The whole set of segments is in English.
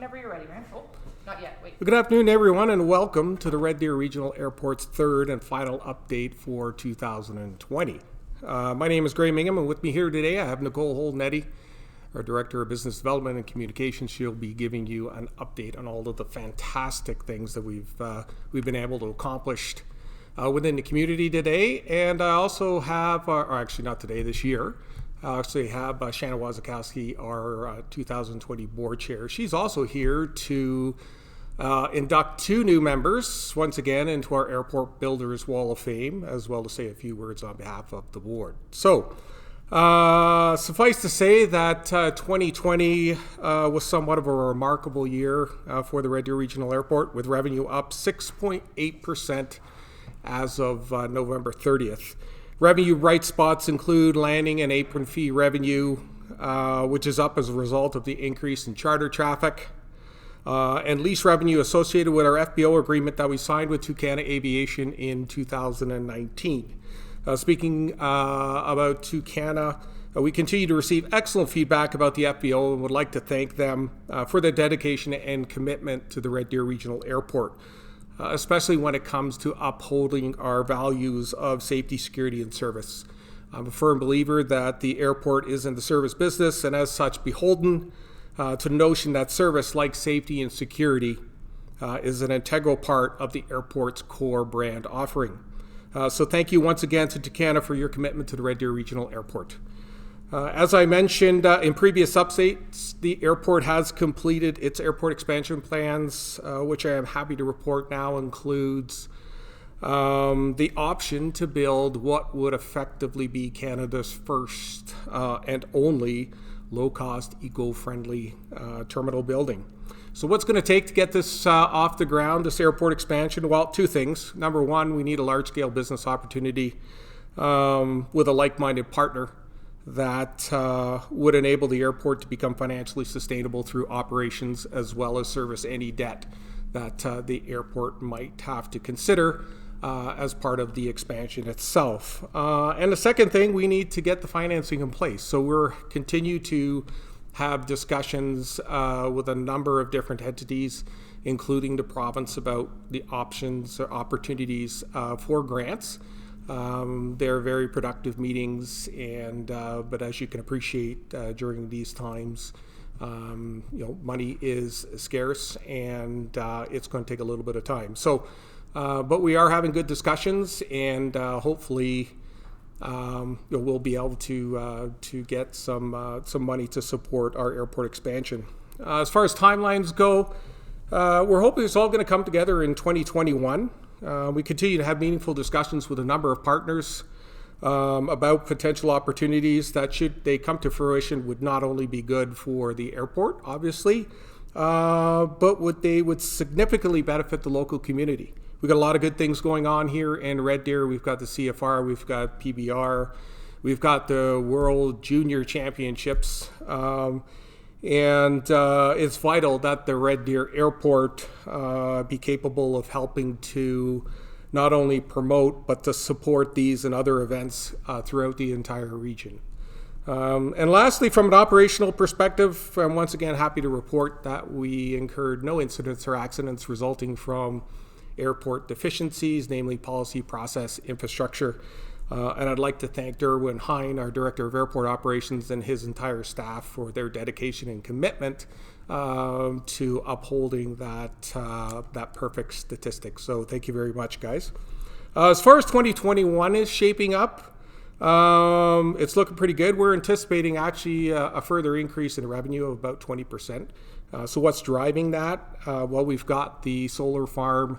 Whenever you're ready, man. Oh, not yet. Wait. Good afternoon, everyone, and welcome to the Red Deer Regional Airport's third and final update for 2020. My name is Gray Mingham, and with me here today I have Nicole Holden-Eddy, our Director of Business Development and Communications. She'll be giving you an update on all of the fantastic things that we've been able to accomplish within the community today. And I also have, or actually not today, this year, I actually have Shanna Wazakowski, our 2020 board chair. She's also here to induct two new members, once again, into our Airport Builders Wall of Fame, as well as say a few words on behalf of the board. So, suffice to say that 2020 was somewhat of a remarkable year for the Red Deer Regional Airport, with revenue up 6.8% as of November 30th. Revenue bright spots include landing and apron fee revenue, which is up as a result of the increase in charter traffic, and lease revenue associated with our FBO agreement that we signed with Tucana Aviation in 2019. Speaking about Tucana, we continue to receive excellent feedback about the FBO and would like to thank them for their dedication and commitment to the Red Deer Regional Airport, especially when it comes to upholding our values of safety, security, and service. I'm a firm believer that the airport is in the service business and as such beholden to the notion that service like safety and security is an integral part of the airport's core brand offering. So thank you once again to Tucana for your commitment to the Red Deer Regional Airport. As I mentioned in previous updates, the airport has completed its airport expansion plans, which I am happy to report now includes the option to build what would effectively be Canada's first and only low-cost, eco-friendly terminal building. So what's going to take to get this off the ground, this airport expansion? Well, two things. Number one, we need a large-scale business opportunity with a like-minded partner that would enable the airport to become financially sustainable through operations as well as service any debt that the airport might have to consider as part of the expansion itself. And the second thing, we need to get the financing in place. So we're continue to have discussions with a number of different entities, including the province, about the options or opportunities for grants. They're very productive meetings, and but as you can appreciate during these times, money is scarce, and it's going to take a little bit of time. So, but we are having good discussions, and hopefully, we'll be able to get some money to support our airport expansion. As far as timelines go, we're hoping it's all going to come together in 2021. We continue to have meaningful discussions with a number of partners about potential opportunities that, should they come to fruition, would not only be good for the airport, obviously, but they would significantly benefit the local community. We've got a lot of good things going on here in Red Deer. We've got the CFR, we've got PBR, we've got the World Junior Championships. And it's vital that the Red Deer Airport be capable of helping to not only promote, but to support these and other events throughout the entire region. And lastly, from an operational perspective, I'm once again happy to report that we incurred no incidents or accidents resulting from airport deficiencies, namely policy, process, infrastructure. And I'd like to thank Derwin Hine, our Director of Airport Operations, and his entire staff for their dedication and commitment to upholding that perfect statistic. So thank you very much, guys. As far as 2021 is shaping up, it's looking pretty good. We're anticipating actually a further increase in revenue of about 20%. So what's driving that? Well, we've got the solar farm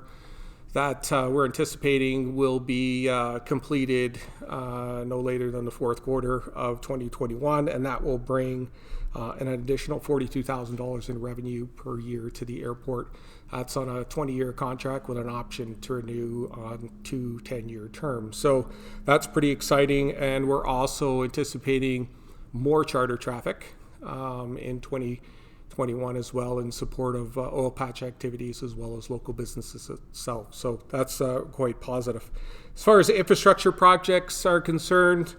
that we're anticipating will be completed no later than the fourth quarter of 2021, and that will bring an additional $42,000 in revenue per year to the airport. That's on a 20-year contract with an option to renew on 2 10-year terms. So that's pretty exciting, and we're also anticipating more charter traffic in 2021 as well, in support of oil patch activities as well as local businesses itself. So that's quite positive. As far as infrastructure projects are concerned,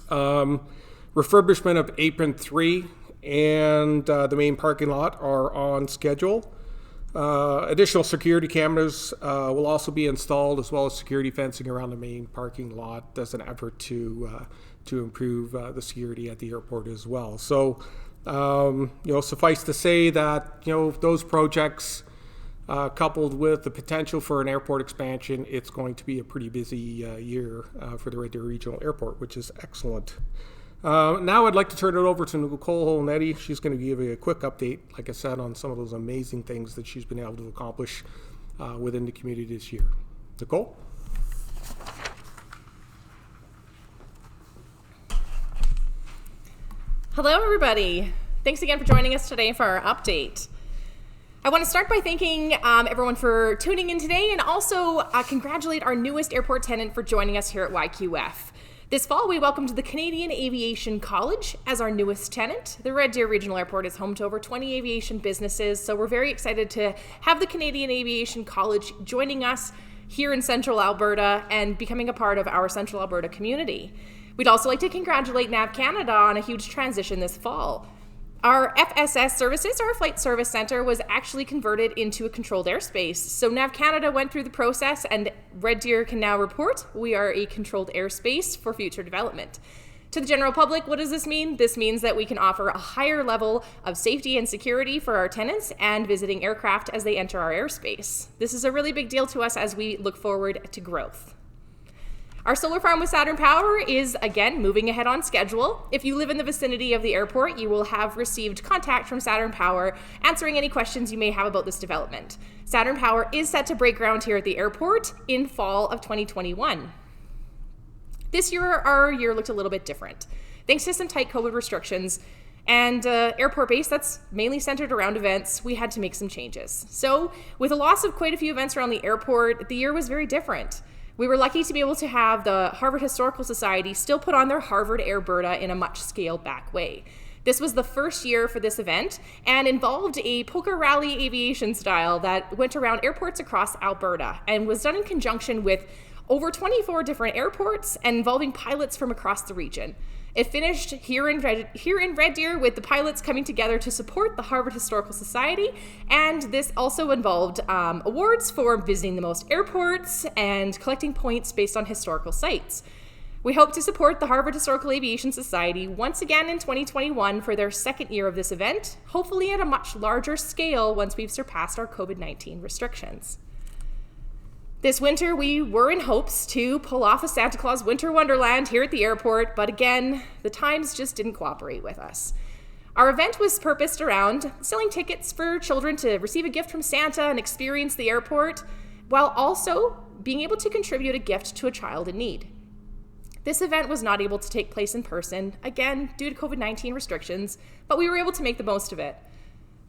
refurbishment of Apron 3 and the main parking lot are on schedule. Additional security cameras will also be installed, as well as security fencing around the main parking lot as an effort to improve the security at the airport as well. So, suffice to say that, those projects, coupled with the potential for an airport expansion, it's going to be a pretty busy year for the Red Deer Regional Airport, which is excellent. Now I'd like to turn it over to Nicole Holnetti. She's going to give you a quick update, like I said, on some of those amazing things that she's been able to accomplish within the community this year. Nicole? Hello, everybody. Thanks again for joining us today for our update. I want to start by thanking everyone for tuning in today, and also congratulate our newest airport tenant for joining us here at YQF. This fall, we welcomed the Canadian Aviation College as our newest tenant. The Red Deer Regional Airport is home to over 20 aviation businesses, so we're very excited to have the Canadian Aviation College joining us here in Central Alberta and becoming a part of our Central Alberta community. We'd also like to congratulate NAV Canada on a huge transition this fall. Our FSS services, our Flight Service Center, was actually converted into a controlled airspace. So NAV Canada went through the process, and Red Deer can now report we are a controlled airspace for future development. To the general public, what does this mean? This means that we can offer a higher level of safety and security for our tenants and visiting aircraft as they enter our airspace. This is a really big deal to us as we look forward to growth. Our solar farm with Saturn Power is, again, moving ahead on schedule. If you live in the vicinity of the airport, you will have received contact from Saturn Power answering any questions you may have about this development. Saturn Power is set to break ground here at the airport in fall of 2021. This year, our year looked a little bit different. Thanks to some tight COVID restrictions and airport base that's mainly centered around events, we had to make some changes. So with a loss of quite a few events around the airport, the year was very different. We were lucky to be able to have the Harvard Historical Society still put on their Harvard Airberta in a much scaled back way. This was the first year for this event and involved a poker rally aviation style that went around airports across Alberta and was done in conjunction with over 24 different airports and involving pilots from across the region. It finished here in Red Deer with the pilots coming together to support the Harvard Historical Society, and this also involved awards for visiting the most airports and collecting points based on historical sites. We hope to support the Harvard Historical Aviation Society once again in 2021 for their second year of this event, hopefully at a much larger scale once we've surpassed our COVID-19 restrictions. This winter, we were in hopes to pull off a Santa Claus Winter Wonderland here at the airport, but again, the times just didn't cooperate with us. Our event was purposed around selling tickets for children to receive a gift from Santa and experience the airport, while also being able to contribute a gift to a child in need. This event was not able to take place in person, again, due to COVID-19 restrictions, but we were able to make the most of it.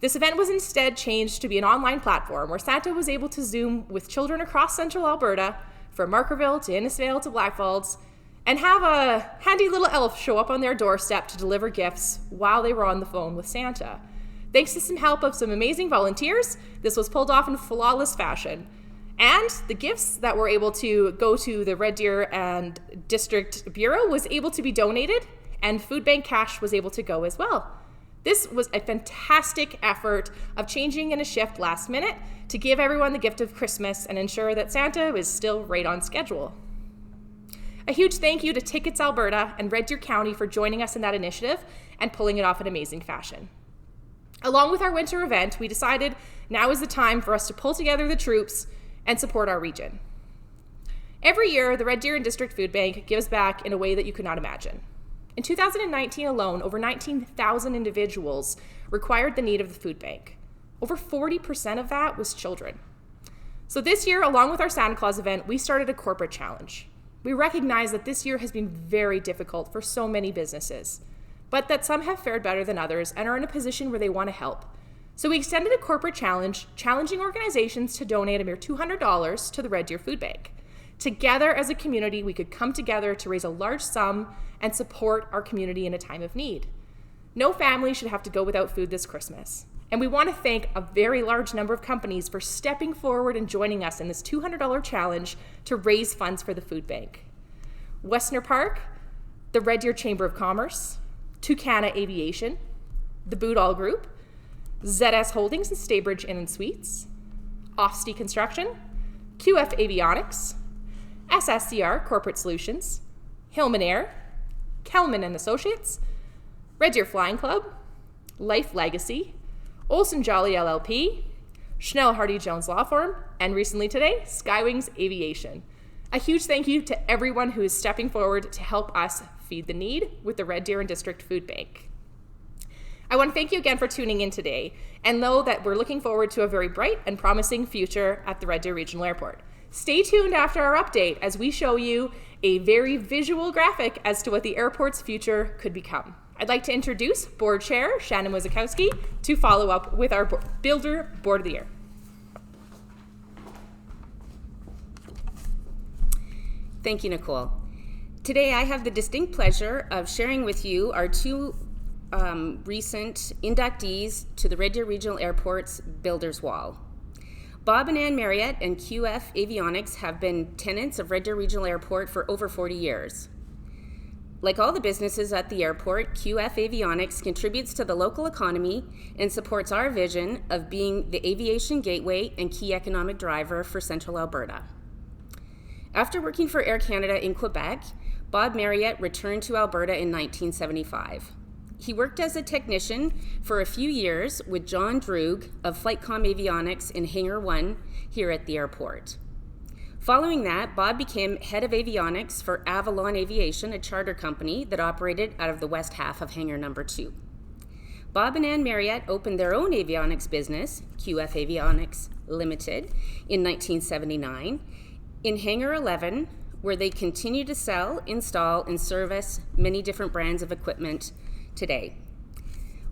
This event was instead changed to be an online platform where Santa was able to Zoom with children across Central Alberta, from Markerville to Innisfail to Blackfalds, and have a handy little elf show up on their doorstep to deliver gifts while they were on the phone with Santa. Thanks to some help of some amazing volunteers, this was pulled off in flawless fashion. And the gifts that were able to go to the Red Deer and District Bureau was able to be donated, and food bank cash was able to go as well. This was a fantastic effort of changing in a shift last minute to give everyone the gift of Christmas and ensure that Santa was still right on schedule. A huge thank you to Tickets Alberta and Red Deer County for joining us in that initiative and pulling it off in amazing fashion. Along with our winter event, we decided now is the time for us to pull together the troops and support our region. Every year, the Red Deer and District Food Bank gives back in a way that you could not imagine. In 2019 alone, over 19,000 individuals required the need of the food bank. Over 40% of that was children. So this year, along with our Santa Claus event, we started a corporate challenge. We recognize that this year has been very difficult for so many businesses, but that some have fared better than others and are in a position where they want to help. So we extended a corporate challenge, challenging organizations to donate a mere $200 to the Red Deer Food Bank. Together as a community, we could come together to raise a large sum and support our community in a time of need. No family should have to go without food this Christmas. And we want to thank a very large number of companies for stepping forward and joining us in this $200 challenge to raise funds for the food bank. Westner Park, the Red Deer Chamber of Commerce, Tucana Aviation, the Boudall Group, ZS Holdings and Staybridge Inn and Suites, Offsty Construction, QF Avionics, SSCR Corporate Solutions, Hillman Air, Kelman and Associates, Red Deer Flying Club, Life Legacy, Olson Jolly LLP, Schnell Hardy Jones Law Firm, and recently today, Skywings Aviation. A huge thank you to everyone who is stepping forward to help us feed the need with the Red Deer and District Food Bank. I want to thank you again for tuning in today and know that we're looking forward to a very bright and promising future at the Red Deer Regional Airport. Stay tuned after our update as we show you a very visual graphic as to what the airport's future could become. I'd like to introduce Board Chair Shannon Wozakowski to follow up with our Builder Board of the Year. Thank you, Nicole. Today I have the distinct pleasure of sharing with you our two recent inductees to the Red Deer Regional Airport's Builders Wall. Bob and Ann Marriott and QF Avionics have been tenants of Red Deer Regional Airport for over 40 years. Like all the businesses at the airport, QF Avionics contributes to the local economy and supports our vision of being the aviation gateway and key economic driver for Central Alberta. After working for Air Canada in Quebec, Bob Marriott returned to Alberta in 1975. He worked as a technician for a few years with John Droog of Flightcom Avionics in Hangar 1 here at the airport. Following that, Bob became head of avionics for Avalon Aviation, a charter company that operated out of the west half of Hangar Number 2. Bob and Ann Marriott opened their own avionics business, QF Avionics Limited, in 1979, in Hangar 11, where they continue to sell, install, and service many different brands of equipment today.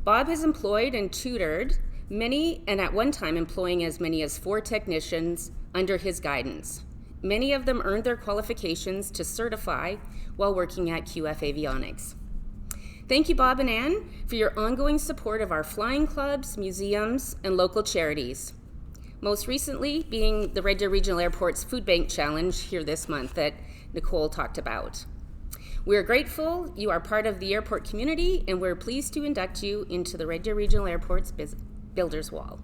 Bob has employed and tutored many, and at one time employing as many as 4 technicians under his guidance. Many of them earned their qualifications to certify while working at QF Avionics. Thank you, Bob and Ann, for your ongoing support of our flying clubs, museums, and local charities. Most recently being the Red Deer Regional Airport's Food Bank Challenge here this month that Nicole talked about. We are grateful you are part of the airport community, and we're pleased to induct you into the Red Deer Regional Airport's Builders Wall.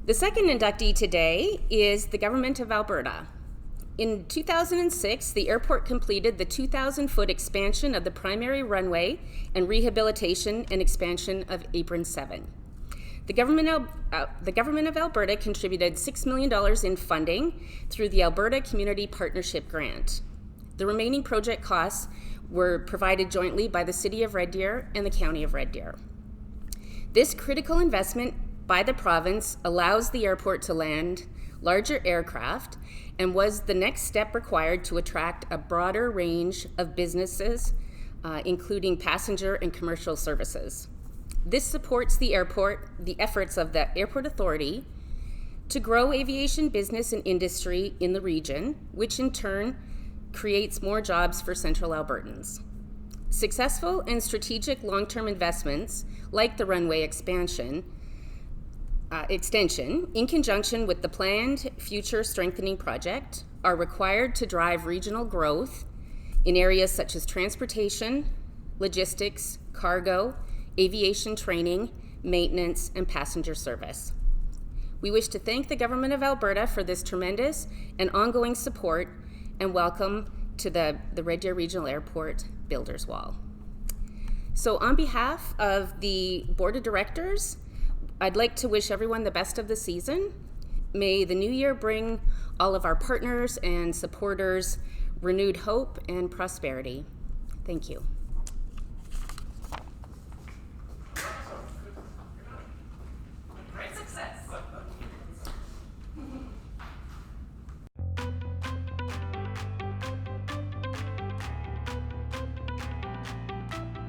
The second inductee today is the Government of Alberta. In 2006, the airport completed the 2,000-foot expansion of the primary runway and rehabilitation and expansion of Apron 7. The government of Alberta contributed $6 million in funding through the Alberta Community Partnership Grant. The remaining project costs were provided jointly by the City of Red Deer and the County of Red Deer. This critical investment by the province allows the airport to land larger aircraft and was the next step required to attract a broader range of businesses, including passenger and commercial services. This supports the efforts of the Airport Authority to grow aviation business and industry in the region, which in turn creates more jobs for Central Albertans. Successful and strategic long-term investments, like the runway extension, in conjunction with the planned future strengthening project, are required to drive regional growth in areas such as transportation, logistics, cargo, aviation training, maintenance, and passenger service. We wish to thank the Government of Alberta for this tremendous and ongoing support, and welcome to the Red Deer Regional Airport Builders Wall. So on behalf of the Board of Directors, I'd like to wish everyone the best of the season. May the new year bring all of our partners and supporters renewed hope and prosperity. Thank you. Great success.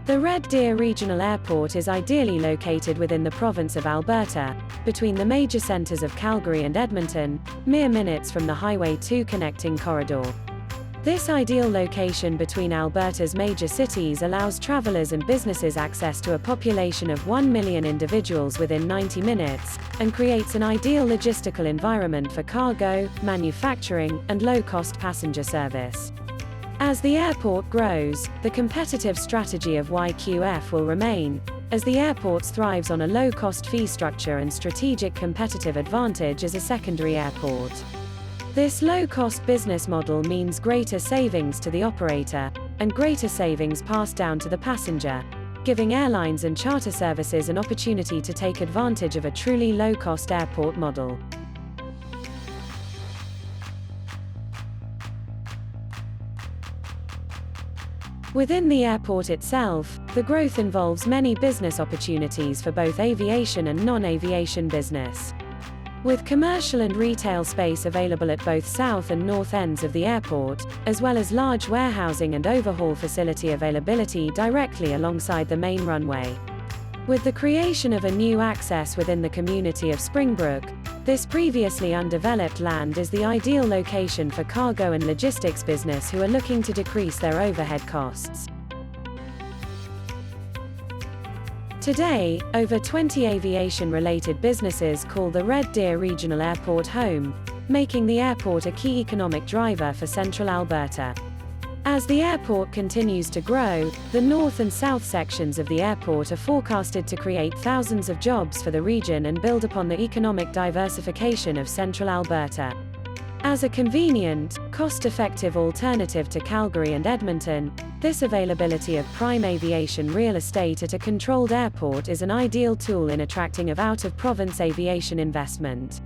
The Red Deer Regional Airport is ideally located within the province of Alberta, between the major centres of Calgary and Edmonton, mere minutes from the Highway 2 connecting corridor. This ideal location between Alberta's major cities allows travellers and businesses access to a population of 1 million individuals within 90 minutes, and creates an ideal logistical environment for cargo, manufacturing, and low-cost passenger service. As the airport grows, the competitive strategy of YQF will remain, as the airport thrives on a low-cost fee structure and strategic competitive advantage as a secondary airport. This low-cost business model means greater savings to the operator, and greater savings passed down to the passenger, giving airlines and charter services an opportunity to take advantage of a truly low-cost airport model. Within the airport itself, the growth involves many business opportunities for both aviation and non-aviation business. With commercial and retail space available at both south and north ends of the airport, as well as large warehousing and overhaul facility availability directly alongside the main runway. With the creation of a new access within the community of Springbrook, this previously undeveloped land is the ideal location for cargo and logistics business who are looking to decrease their overhead costs. Today, over 20 aviation-related businesses call the Red Deer Regional Airport home, making the airport a key economic driver for central Alberta. As the airport continues to grow, the north and south sections of the airport are forecasted to create thousands of jobs for the region and build upon the economic diversification of central Alberta. As a convenient, cost-effective alternative to Calgary and Edmonton, this availability of prime aviation real estate at a controlled airport is an ideal tool in attracting of out-of-province aviation investment.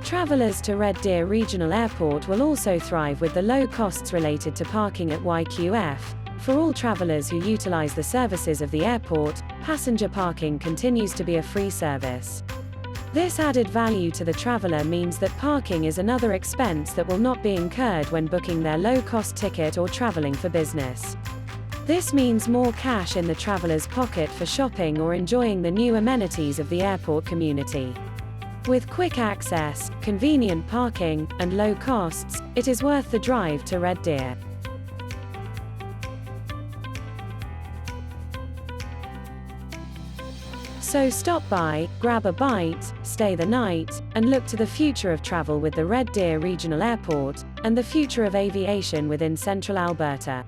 Travelers to Red Deer Regional Airport will also thrive with the low costs related to parking at YQF. For all travelers who utilize the services of the airport, passenger parking continues to be a free service. This added value to the traveler means that parking is another expense that will not be incurred when booking their low-cost ticket or traveling for business. This means more cash in the traveler's pocket for shopping or enjoying the new amenities of the airport community. With quick access, convenient parking, and low costs, it is worth the drive to Red Deer. So stop by, grab a bite, stay the night, and look to the future of travel with the Red Deer Regional Airport, and the future of aviation within central Alberta.